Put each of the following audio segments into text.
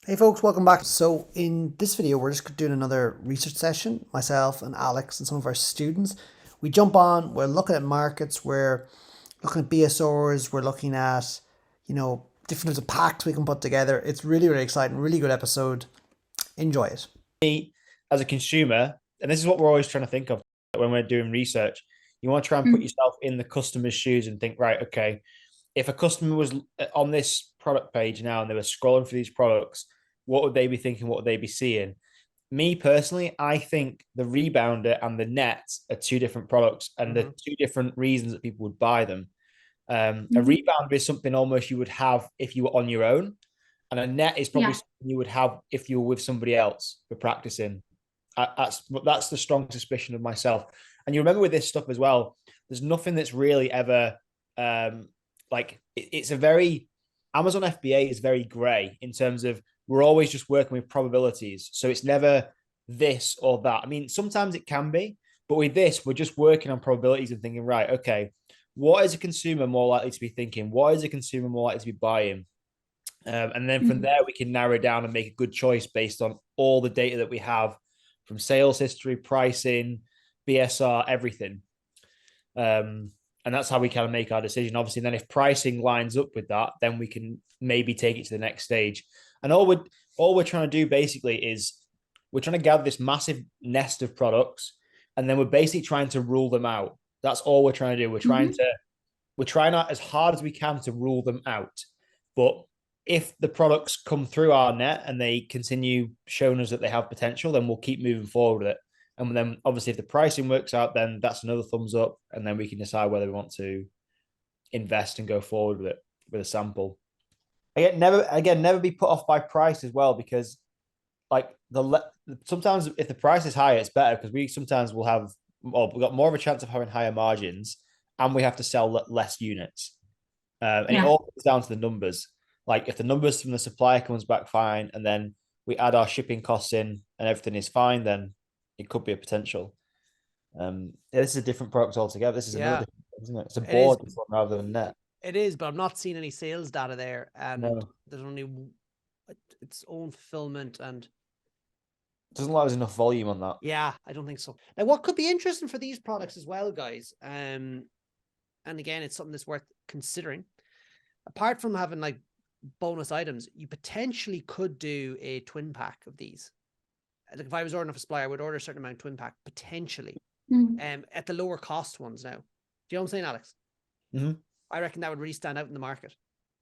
Hey folks, welcome back. So in this video, we're just doing another research session, myself and Alex and some of our students. We jump on, we're looking at markets, we're looking at BSRs, we're looking at, different types of packs we can put together. It's really, really exciting, really good episode. Enjoy it. Me as a consumer, and this is what we're always trying to think of when we're doing research, you want to try and put Mm. yourself in the customer's shoes and think, right, okay, if a customer was on this product page now and they were scrolling through these products, what would they be thinking? What would they be seeing? Me personally, I think the rebounder and the net are two different products and the Mm-hmm. two different reasons that people would buy them. A Mhm. rebounder is something almost you would have if you were on your own, and a net is probably Yeah. something you would have if you were with somebody else for practicing. That's the strong suspicion of myself. And you remember with this stuff as well, there's nothing that's really ever it's a very Amazon FBA is very grey in terms of we're always just working with probabilities. So it's never this or that. I mean, sometimes it can be, but with this, we're just working on probabilities and thinking, right, okay, what is a consumer more likely to be thinking? What is a consumer more likely to be buying? And then from Mhm. there, we can narrow down and make a good choice based on all the data that we have from sales history, pricing, BSR, everything. And that's how we kind of make our decision. Obviously, then if pricing lines up with that, then we can maybe take it to the next stage. And all we're trying to do basically is we're trying to gather this massive nest of products, and then we're basically trying to rule them out. That's all we're trying to do. Mhm. We're trying out as hard as we can to rule them out. But if the products come through our net and they continue showing us that they have potential, then we'll keep moving forward with it. And then obviously if the pricing works out, then that's another thumbs up. And then we can decide whether we want to invest and go forward with it with a sample. Never be put off by price as well, because like sometimes if the price is higher, it's better because we sometimes will have we've got more of a chance of having higher margins and we have to sell less units. And it Yeah. all comes down to the numbers. Like if the numbers from the supplier comes back fine, and then we add our shipping costs in, and everything is fine, then it could be a potential. Yeah, this is a different product altogether. This is another Yeah, different, isn't it? It's a it is. board rather than net. It is, but I'm not seeing any sales data there, and No, there's only its own fulfillment, and it doesn't allow us enough volume on that. yeah, I don't think so. Now, what could be interesting for these products as well, guys, and again, it's something that's worth considering. Apart from having like bonus items, you potentially could do a twin pack of these. Like if I was ordering off a supplier, I would order a certain amount twin pack potentially, Mhm. at the lower cost ones now. Do you know what I'm saying, Alex? Mm-hmm. I reckon that would really stand out in the market.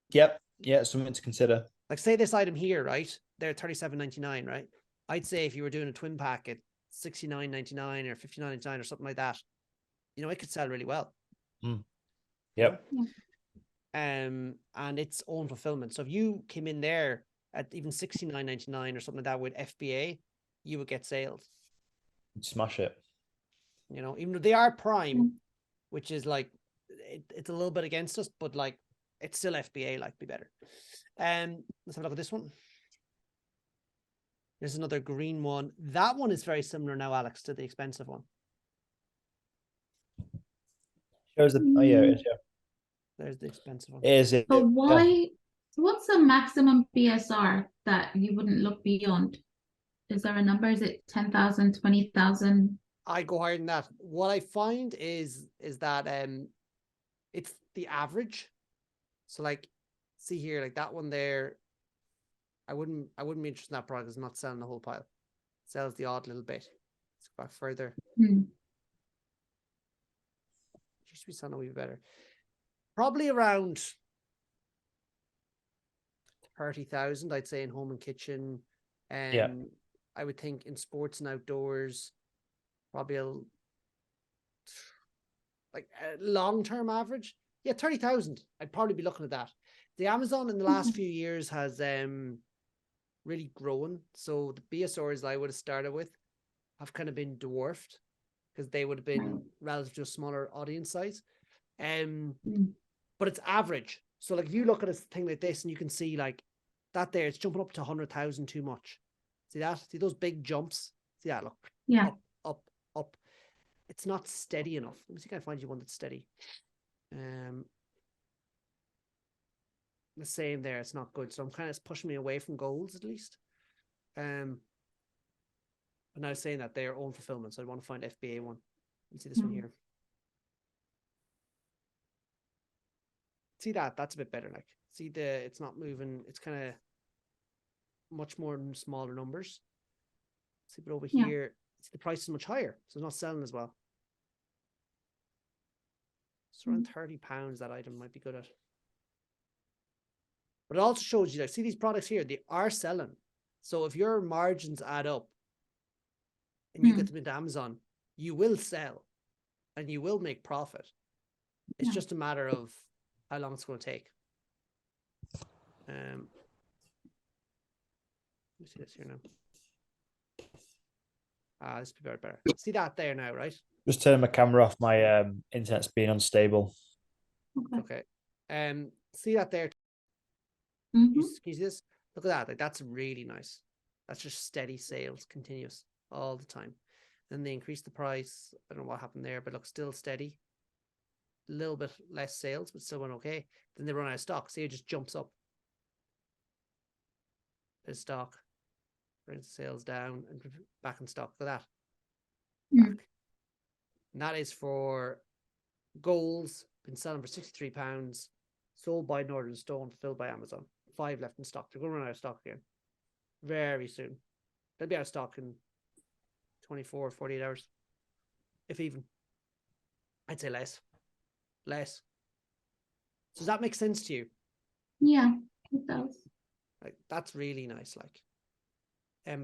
Yep. Yeah, something to consider. Like say this item here, right? They're $37.99, right? I'd say if you were doing a twin pack at $69.99 or $59.99 or something like that, it could sell really well. Mm. You know? Yep. Yeah. And its own fulfillment. So if you came in there at even $69.99 or something like that with FBA, you would get sales. Smash it. Even though they are prime, Mm. which is like it's a little bit against us, but like it's still FBA, like be better. Let's have a look at this one. There's another green one. That one is very similar now, Alex, to the expensive one. Shows the yeah, it Mm. is, yeah. There's the expensive one. It is it. But Yeah. why? What's the maximum BSR that you wouldn't look beyond? Is there a number? Is it 10,000, 20,000? I go higher than that. What I find is that it's the average. So like see here, like that one there, I wouldn't be interested in that product. It's not selling the whole pile. It sells the odd little bit. Let's go back further. Hmm. It used to be selling a wee bit better. Probably around 30,000, I'd say, in home and kitchen. Yeah. I would think in sports and outdoors, probably like a long-term average. Yeah, 30,000. I'd probably be looking at that. The Amazon in the last few years has really grown. So the BSRs I would have started with have kind of been dwarfed because they would have Right. been relative to a smaller audience size. Mm. But it's average. So like if you look at a thing like this and you can see like that there, it's jumping up to 100,000 too much. See that? See those big jumps? See that? Look, Yeah. up, up, up. It's not steady enough. Let me see if I can find you one that's steady. the same there. It's not good. So I'm kind of pushing me away from golds at least. But now saying that they're own fulfillment, so I want to find FBA one. You see this one here. See that? That's a bit better. Like, see it's not moving. It's kind of much more in smaller numbers. See, but over here, the price is much higher, so it's not selling as well. So around £30 that item might be good at. But it also shows you, like, see these products here, they are selling. So if your margins add up and you get them into Amazon, you will sell and you will make profit. It's just a matter of how long it's going to take. Let me see this here now. This would be better. See that there now, right? Just turning my camera off. My internet's being unstable. Okay. See that there? Can you see this? Look at that. Like, that's really nice. That's just steady sales, continuous all the time. Then they increase the price. I don't know what happened there, but look, still steady. A little bit less sales, but still went okay. Then they run out of stock. See, it just jumps up. There's stock. Brings sales down and back in stock. Look at that. Back. And that is for goals. Been selling for £63. Sold by Northern Stone, fulfilled by Amazon. 5 left in stock. They're going to run out of stock again very soon. They'll be out of stock in 24, 48 hours, if even. I'd say less. So does that make sense to you? Yeah, it does. Like, that's really nice. Like,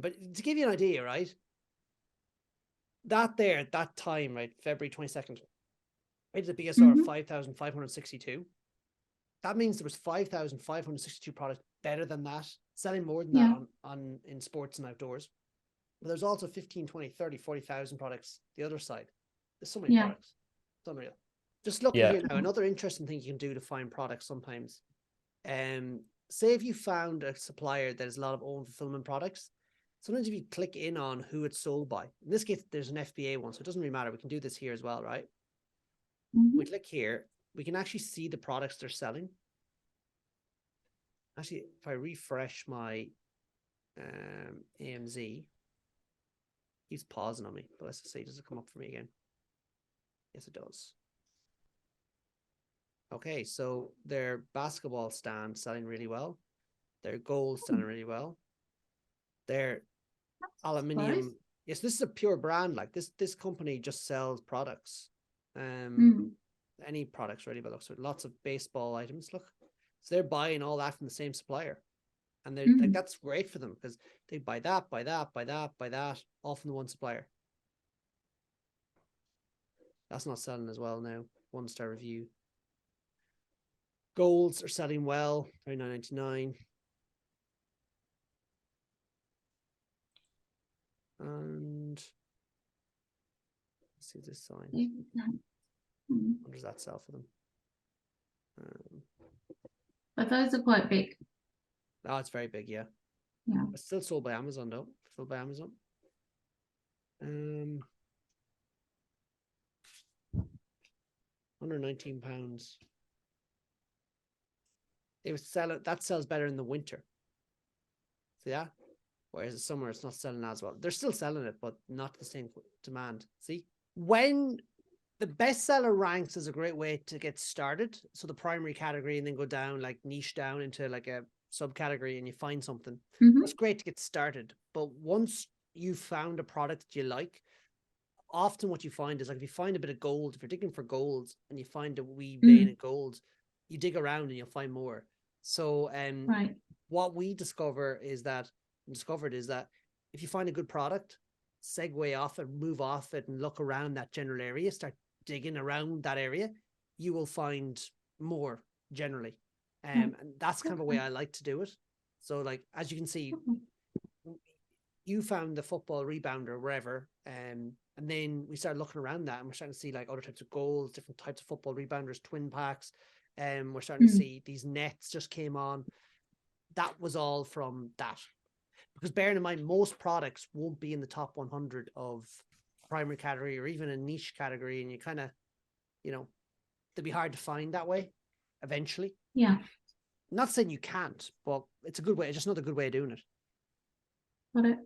but to give you an idea, right? That there at that time, right, February 22nd, I did a BSR of 5,562. That means there was 5,562 products better than that, selling more than that on in sports and outdoors. But there's also 15, 20, 30, 40,000 products the other side. There's so many products. It's unreal. Just look here now. Another interesting thing you can do to find products sometimes. Say if you found a supplier that has a lot of own fulfillment products, sometimes if you click in on who it's sold by, in this case, there's an FBA one, so it doesn't really matter. We can do this here as well, right? We click here. We can actually see the products they're selling. Actually, if I refresh my AMZ, he's pausing on me, but let's just see, does it come up for me again? Yes, it does. Okay, so their basketball stand selling really well. Their gold selling really well. Their aluminium. Yes, this is a pure brand. Like this company just sells products. Any products really, but looks with lots of baseball items. Look, so they're buying all that from the same supplier, and they're like, that's great for them because they buy that, all from the one supplier. That's not selling as well now. 1-star review. Golds are selling well. $39.99. And let's see this sign. What does that sell for them? But those are quite big. Oh, it's very big, yeah. It's still sold by Amazon though. Sold by Amazon. £119. They would sell it. That sells better in the winter. See that? Whereas the summer, it's not selling as well. They're still selling it, but not the same demand. See, when the bestseller ranks is a great way to get started. So the primary category, and then go down, like niche down into like a subcategory, and you find something. That's great to get started. But once you've found a product that you like, often what you find is, like, if you find a bit of gold, if you're digging for gold and you find a wee vein of gold, you dig around and you'll find more. So what we discovered is that if you find a good product, segue off it, move off it, and look around that general area, start digging around that area, you will find more generally. And that's kind of a way I like to do it. So, like, as you can see, you found the football rebounder wherever, and then we started looking around that, and we're starting to see like other types of goals, different types of football rebounders, twin packs, and we're starting to see these nets just came on. That was all from that. Because bearing in mind, most products won't be in the top 100 of primary category or even a niche category, and you kind of, they'll be hard to find that way eventually. Yeah. not saying you can't, but it's a good way. It's just not a good way of doing it. Got it.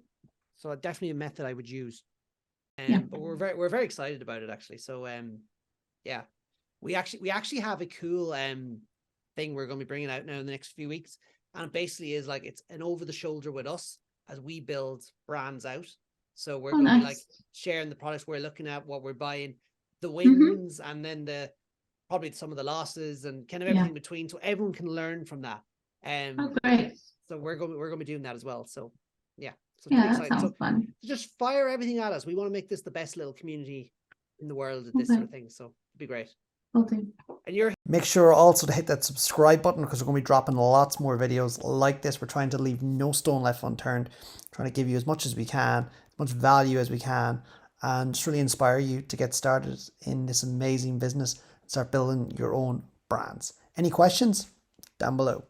So definitely a method I would use. Yeah. But we're very excited about it actually. So yeah, we actually have a cool thing we're going to be bringing out now in the next few weeks, and it basically is like it's an over the shoulder with us as we build brands out. So we're going to be like sharing the products we're looking at, what we're buying, the wins, and then probably some of the losses and kind of everything between, so everyone can learn from that. Oh, great. So we're going to be doing that as well. So yeah, so Yeah, pretty that exciting. sounds fun. Just fire everything at us. We want to make this the best little community in the world at this sort of thing. So it'd be great. Will do. And you're Make sure also to hit that subscribe button because we're going to be dropping lots more videos like this. We're trying to leave no stone left unturned, trying to give you as much as we can, as much value as we can, and just really inspire you to get started in this amazing business and start building your own brands. Any questions? Down below.